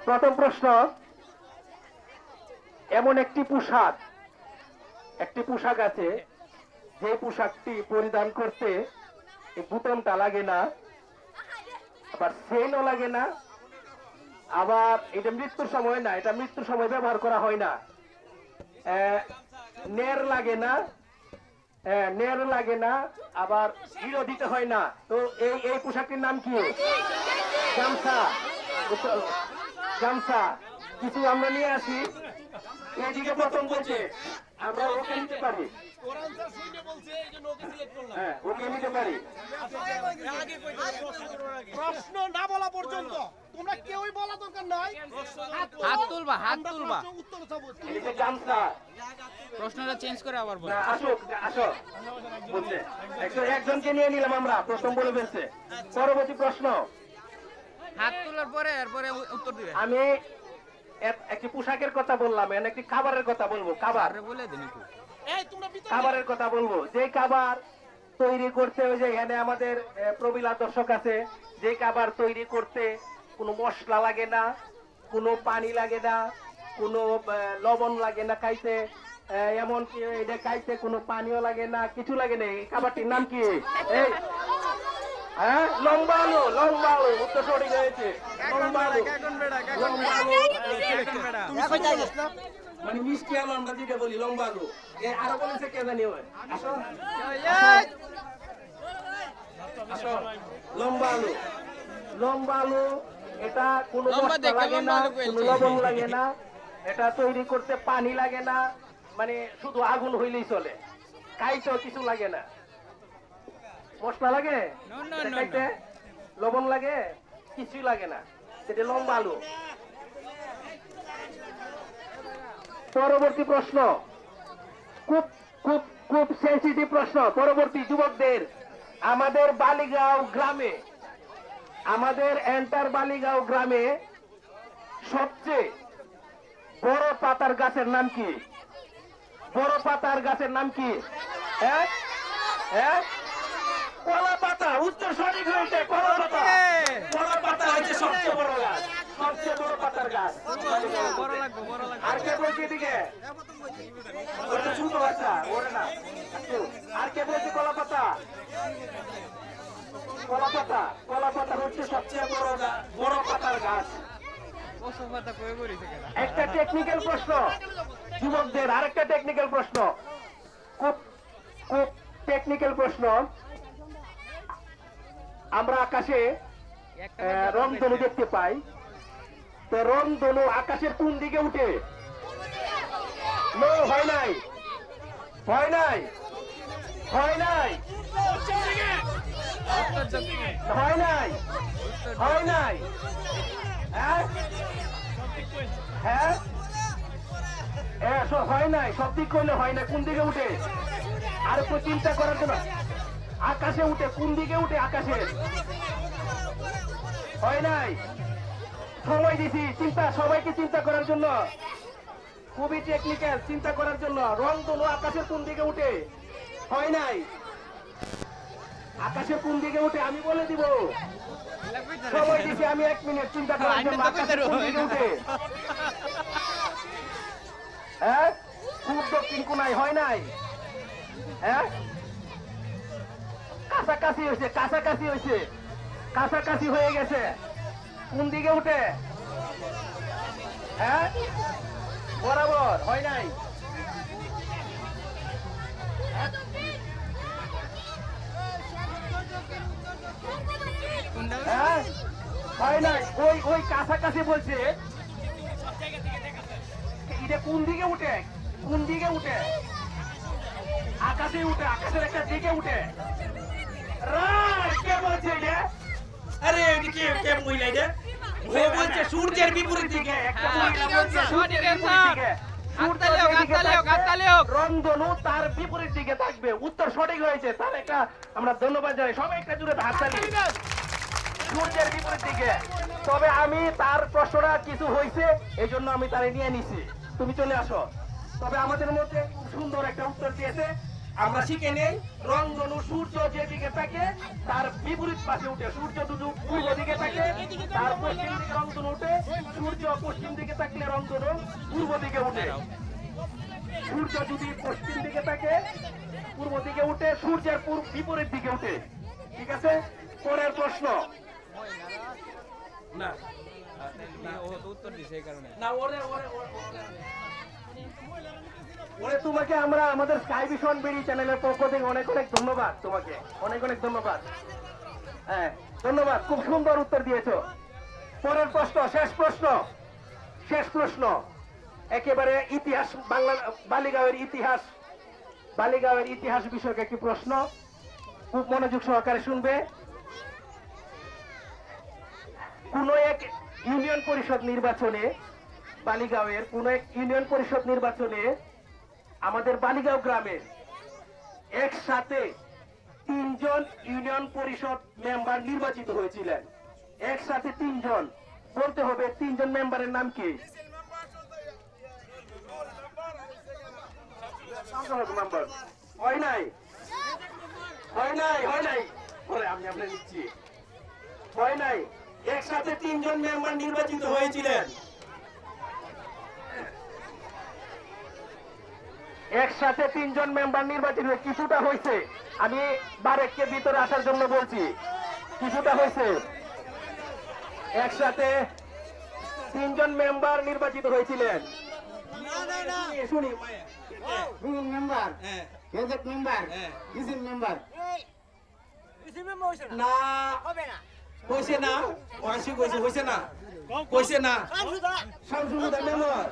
প্রথম প্রশ্ন, এমন একটি পোশাক আছে যে পোশাকটি পরিধান করতে এই বুতামটা লাগে না, আবার চেইনও লাগে না, আবার এটা মৃত্যুর সময় না, এটা মৃত্যুর সময় ব্যবহার করা হয় না, নের লাগে না, আবার হিরো দিতে হয় না। তো এই পোশাকটির নাম কি? গামছা। কিছু আমরা নিয়ে আসি। এদিকে প্রথম বলছে আমরা ওকে নিতে পারি, হ্যাঁ ওকে নিতে পারি। প্রশ্ন না বলা পর্যন্ত তোমরা কেউই বলা দরকার নাই। হাত তুলবা উত্তর চাবো। এটা গামছা। প্রশ্নটা চেঞ্জ করে আবার বল। আসো বলছে একজনকে নিয়ে নিলাম আমরা, প্রথম বলে ফেলছে। পরবর্তী প্রশ্ন, হাত তোলার পরে এরপরে উত্তর দিবে। আমি একটি পোশাকের কথা বললাম, একটি খাবারের কথা বলবো। খাবার বলে দিন একটু। খাবারের কথা বলবো, যে খাবার তৈরি করতে, ওই যে এখানে আমাদের প্রবীলা দর্শক আছে, যে খাবার তৈরি করতে কোনো মশলা লাগে না, কোনো পানি লাগে না, কোনো লবণ লাগে না খাইতে, এমনকি এটা খাইতে কোনো পানিও লাগে না, কিছু লাগে না। এই খাবারটির নাম কি? এই হ্যাঁ, লম্বা আলু। উত্তর সঠিক হয়েছে, লম্বা আলু। মানে মিষ্টি আলু আমরা যেটা বলি, লম্বা আলু। আরো বলেছে কে জানি? আসো, লম্বা আলু। এটা কোনো মশলা লাগে না, কোনো লবণ লাগে না, এটা তৈরি করতে পানি লাগে না, মানে শুধু আগুন হইলেই চলে, খাইতেও কিছু লাগে না। মশলা লাগে, খাইতে লবণ লাগে, কিছুই লাগে না, সেটা লম্বা আলু। পরবর্তী প্রশ্ন, খুব খুব খুব সেনসিটিভ প্রশ্ন। পরবর্তী যুবকদের, আমাদের এন্টার বালিগাঁও গ্রামে সবচেয়ে বড় পাতার গাছের নাম কি? বড় পাতার গাছের নাম কি? কলা পাতা। উত্তর সঠিক হয়েছে, কলা পাতা হচ্ছে সবচেয়ে বড় গাছ, সবচেয়ে বড় পাতার গাছ। আর কে বলছে এদিকে? ছোট বাচ্চা ওরে না। আর কে বলছে কলা পাতা? কলা পাতা হচ্ছে সবচেয়ে বড় পাতার গাছ। একটা টেকনিক্যাল প্রশ্ন যুবকদের, আরেকটা টেকনিক্যাল প্রশ্ন, খুব খুব টেকনিক্যাল প্রশ্ন। আমরা আকাশে রংধনু দেখতে পাই, তো রংধনু আকাশের কোন দিকে উঠে? হয় নাই। সব দিক করলে হয় না, কোন দিকে উঠে? আর একটু চিন্তা করার জন্য, আকাশে উঠে। কোন দিকে উঠে? আকাশে। হয় নাই, সময় দিছি সবাইকে চিন্তা করার জন্য, খুবই টেকনিক্যাল, চিন্তা করার জন্য। রংধনু আকাশের কোন দিকে উঠে? হয় নাই। আকাশের কোন দিকে উঠে আমি বলে দিব, সময় দিছি আমি 1 মিনিট চিন্তা করার জন্য। আকাশের কোন দিকে উঠে? হ্যাঁ, খুব দক্ষিণ কোনায়। হয় নাই। হ্যাঁ, কাছাকাছি হয়ে গেছে। কোন দিকে উঠে? হ্যাঁ, বরাবর। হয় নাই। হ্যাঁ, হয় নাই। ওই কাছাকাছি বলছে। এটা কোন দিকে উঠে? আকাশে উঠে, আকাশের একটা দিকে উঠে। কে বলছে এটা? আরে কে মহিলা এটা? ও বলছে সূর্যের বিপরীত দিকে। রংধনু তার বিপরীত দিকে থাকবে। উত্তর সঠিক হয়েছে, তার একটা আমরা ধন্যবাদ জানাই। সবাই একটা জুড়ে হাততালি। সূর্যের বিপরীত দিকে। তবে আমি তার প্রশ্নটা কিছু হয়েছে, এই জন্য আমি তারে নিয়ে নিছি। তুমি চলে আসো। তবে আমাদের মধ্যে খুব সুন্দর একটা উত্তর দিয়েছে। আমরা শিখে নেই, রংধনু সূর্য যেদিকে থাকে তার বিপরীত পাশে উঠে। সূর্য দুটো পূর্ব দিকে থাকে, তার পশ্চিম দিকে রংধনু উঠে, সূর্য পশ্চিম দিকে থাকলে রংধনু পূর্ব দিকে উঠে। সূর্য যদি পশ্চিম দিকে থাকে পূর্ব দিকে উঠে, সূর্যের বিপরীত দিকে উঠে। ঠিক আছে, পরের প্রশ্ন। না ও তো উত্তর দিছে এই কারণে। না, ওরে তোমাকে আমরা আমাদের স্কাই ভিশন বিডি চ্যানেলের পক্ষ থেকে অনেক অনেক ধন্যবাদ, তোমাকে অনেক অনেক ধন্যবাদ। হ্যাঁ, ধন্যবাদ, খুব সুন্দর উত্তর দিয়েছো। পরের প্রশ্ন, শেষ প্রশ্ন, একেবারে ইতিহাস, বাংলা বালিগাঁওয়ের ইতিহাস বিষয়ক একটি প্রশ্ন, খুব মনোযোগ সহকারে শুনবে। কোন এক ইউনিয়ন পরিষদ নির্বাচনে, বালিগাঁওয়ের কোন এক ইউনিয়ন পরিষদ নির্বাচনে আমাদের বালিগাঁও গ্রামে একসাথে 3 জন ইউনিয়ন পরিষদ মেম্বার নির্বাচিত হয়েছিলেন। একসাথে 3 জন, বলতে হবে 3 জন মেম্বারের নাম কি? মেম্বার হয় নাই, আমি আপনার দিচ্ছি, হয় নাই। একসাথে 3 জন মেম্বার নির্বাচিত হয়েছিলেন। একসাথে 3 জন মেম্বার নির্বাচিত হয়ে কিছুটা হয়েছে। আমি বারেককে ভিতরে আসার জন্য বলছি, কিছুটা হয়েছে। একসাথে 3 জন মেম্বার নির্বাচিত হয়েছিলেন। শুনি মেম্বার প্রজেক্ট মেম্বার ডিসিম মেম্বার না, হয়েছে না, ওয়াসি হয়েছে না, হয়েছে না, শামসুল মেম্বার।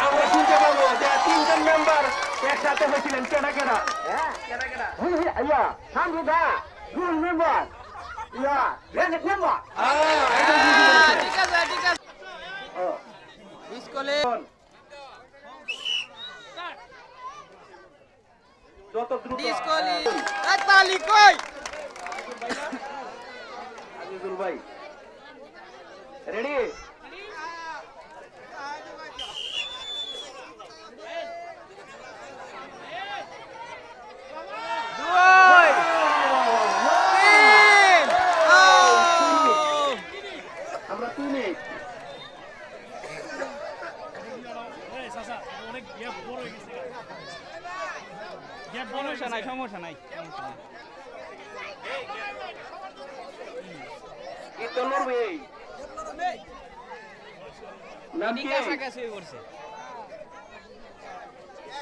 আমরা শুনতে পাবো যে 3 জন মেম্বার একসাথে হয়েছিলেন। কেনা ইয়া শামসুদা রুল মেম্বার ইয়া প্রজেক্ট মেম্বার ঠিক আছে। স্কুলে যত দ্রুত স্কুলে তালি কই আজিজুল ভাই রেডি? আমরা 2 মিনিট। সমস্যা নাই। তো লড়বে নাম কি? কাছাকাছি করছে।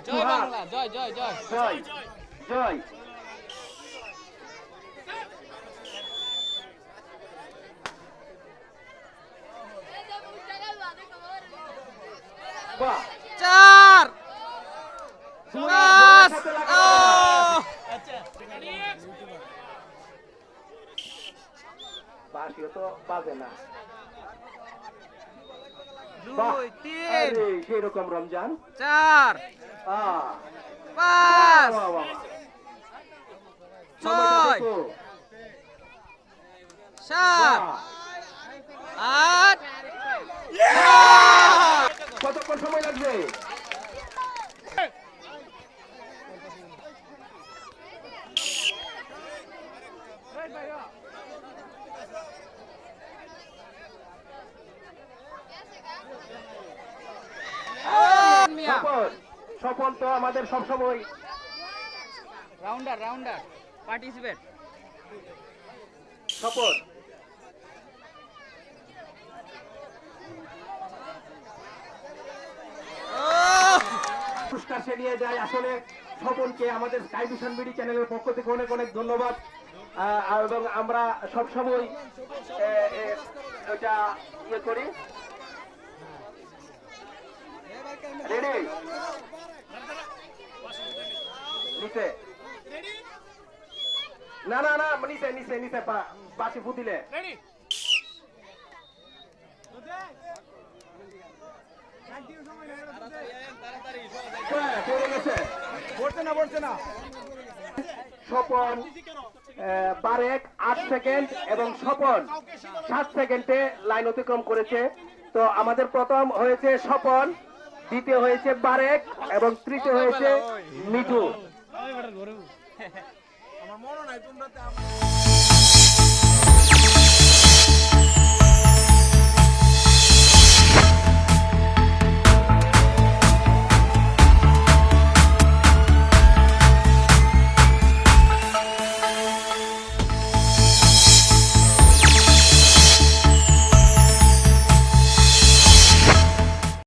জয় বাংলা, জয়। জয়। বাহ, 4 5 বাসিও তো বাজে না। 2 3 সেই রকম রমজান। 4 আহ, 5 বাহ, বাহ। 6 7 8 কতক্ষণ সময় লাগবে? স্বপন তো আমাদের সবসময় রাউন্ডার পার্টিসিপেট। স্বপন পুরস্কার সে নিয়ে যায়। আসলে স্বপনকে আমাদের স্কাই ভিশন বিডি চ্যানেলের পক্ষ থেকে অনেক অনেক ধন্যবাদ। এবং আমরা সবসময় এটা ইয়ে করি। রেডি? নিচে না, নিচে পাশে ফুটিলে পড়ছে না স্বপন বারেক 8 সেকেন্ড এবং স্বপন 7 সেকেন্ডে লাইন অতিক্রম করেছে। তো আমাদের প্রথম হয়েছে স্বপন, দ্বিতীয় হয়েছে বারেক এবং তৃতীয় হয়েছে মিঠু। আমার মনে নাই তোমরা